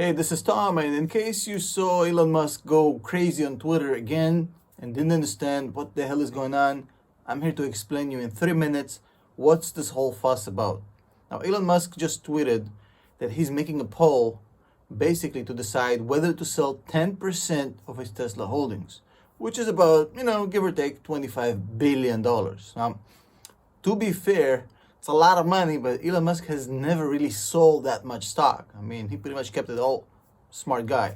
Hey, this is Tom, and in case you saw Elon Musk go crazy on Twitter again and didn't understand what the hell is going on, I'm here to explain you in 3 minutes what's this whole fuss about. Now, Elon Musk just tweeted that he's making a poll basically to decide whether to sell 10% of his Tesla holdings, which is about, give or take $25 billion. Now, to be fair, it's a lot of money, but Elon Musk has never really sold that much stock. I mean, he pretty much kept it all. Smart guy.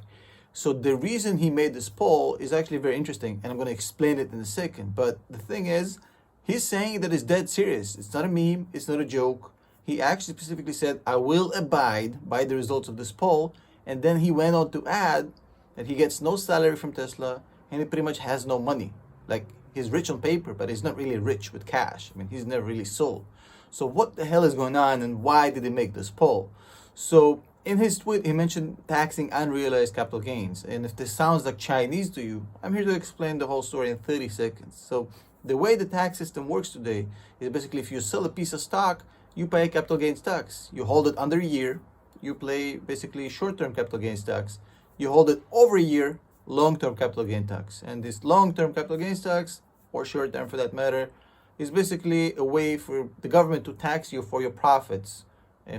So the reason he made this poll is actually very interesting, and I'm going to explain it in a second. But the thing is, he's saying that it's dead serious. It's not a meme. It's not a joke. He actually specifically said, I will abide by the results of this poll. And then he went on to add that he gets no salary from Tesla, and he pretty much has no money. Like, he's rich on paper, but he's not really rich with cash. I mean, he's never really sold. So what the hell is going on, and why did he make this poll? So in his tweet, he mentioned taxing unrealized capital gains. And if this sounds like Chinese to you, I'm here to explain the whole story in 30 seconds. So the way the tax system works today is basically if you sell a piece of stock, you pay capital gains tax. You hold it under a year, you pay basically short-term capital gains tax. You hold it over a year, long-term capital gain tax. And this long-term capital gains tax, or short-term for that matter, is basically a way for the government to tax you for your profits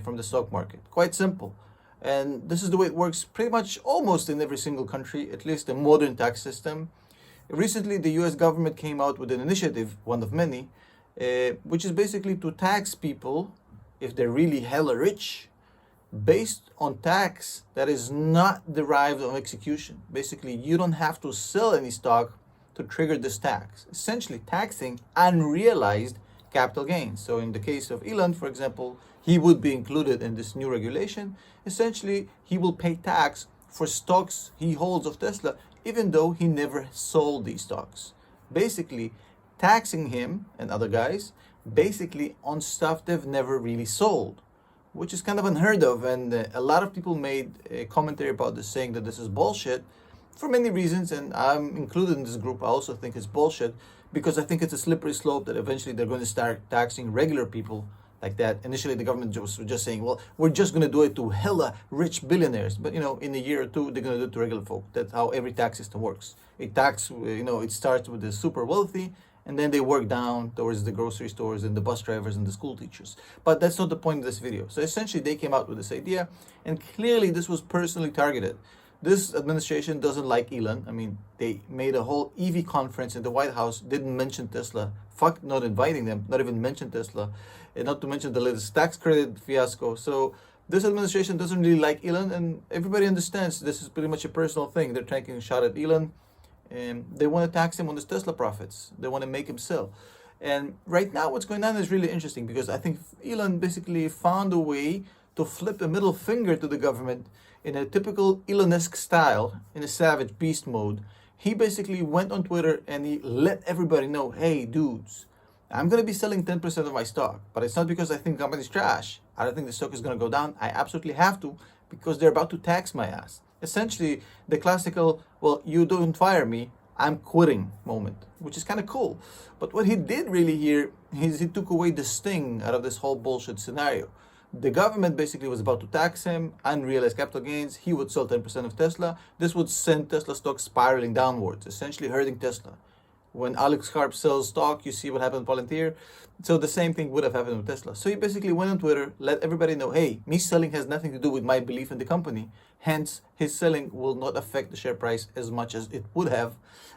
from the stock market. Quite simple. And this is the way it works pretty much almost in every single country, at least the modern tax system. Recently, the US government came out with an initiative, one of many, which is basically to tax people, if they're really hella rich, based on tax that is not derived on execution. Basically, you don't have to sell any stock to trigger this tax, essentially taxing unrealized capital gains. So in the case of Elon, for example, he would be included in this new regulation. Essentially, he will pay tax for stocks he holds of Tesla, even though he never sold these stocks. Basically, taxing him and other guys basically on stuff they've never really sold, which is kind of unheard of. And a lot of people made a commentary about this, saying that this is bullshit, for many reasons, and I'm included in this group. I also think it's bullshit because I think it's a slippery slope that eventually they're going to start taxing regular people like that. Initially, the government was just saying, well, we're just going to do it to hella rich billionaires. But, in a year or two, they're going to do it to regular folk. That's how every tax system works. It starts with the super wealthy, and then they work down towards the grocery stores and the bus drivers and the school teachers. But that's not the point of this video. So essentially, they came out with this idea, and clearly this was personally targeted. This administration doesn't like Elon. I mean, they made a whole EV conference in the White House, didn't mention Tesla. Fuck not inviting them, not even mention Tesla, and not to mention the latest tax credit fiasco. So this administration doesn't really like Elon, and everybody understands this is pretty much a personal thing. They're taking a shot at Elon, and they want to tax him on his Tesla profits. They want to make him sell. And right now what's going on is really interesting because I think Elon basically found a way to flip a middle finger to the government in a typical Elon-esque style, in a savage beast mode. He basically went on Twitter and he let everybody know, hey dudes, I'm going to be selling 10% of my stock, but it's not because I think the company's trash. I don't think the stock is going to go down. I absolutely have to because they're about to tax my ass. Essentially, the classical, well, you don't fire me, I'm quitting moment, which is kind of cool. But what he did really here is he took away the sting out of this whole bullshit scenario. The government basically was about to tax him, unrealized capital gains. He would sell 10% of Tesla. This would send Tesla stock spiraling downwards, essentially hurting Tesla. When Alex Karp sells stock, you see what happened with Palantir. So the same thing would have happened with Tesla. So he basically went on Twitter, let everybody know, hey, me selling has nothing to do with my belief in the company. Hence, his selling will not affect the share price as much as it would have.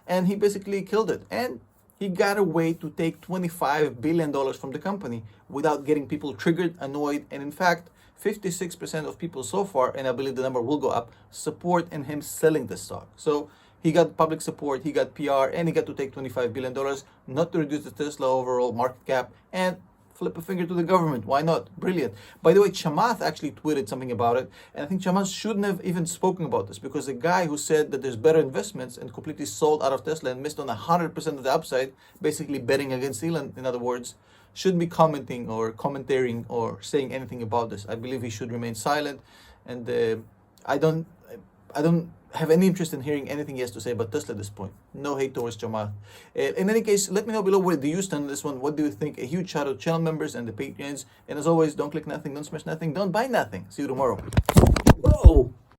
And he basically killed it. And he got a way to take $25 billion from the company without getting people triggered, annoyed, and in fact, 56% of people so far, and I believe the number will go up, support in him selling the stock. So he got public support, he got PR, and he got to take $25 billion, not to reduce the Tesla overall market cap, and flip a finger to the government. Why not? Brilliant. By the way, Chamath actually tweeted something about it, and I think Chamath shouldn't have even spoken about this because the guy who said that there's better investments and completely sold out of Tesla and missed on 100% of the upside, basically betting against Elon, in other words, shouldn't be commenting or commentating or saying anything about this. I believe he should remain silent, and I don't have any interest in hearing anything he has to say about Tesla at this point. No hate towards Chamath. In any case, let me know below where do you stand on this one. What do you think? A huge shout out to channel members and the Patreons. And as always, don't click nothing, don't smash nothing, don't buy nothing. See you tomorrow. Whoa!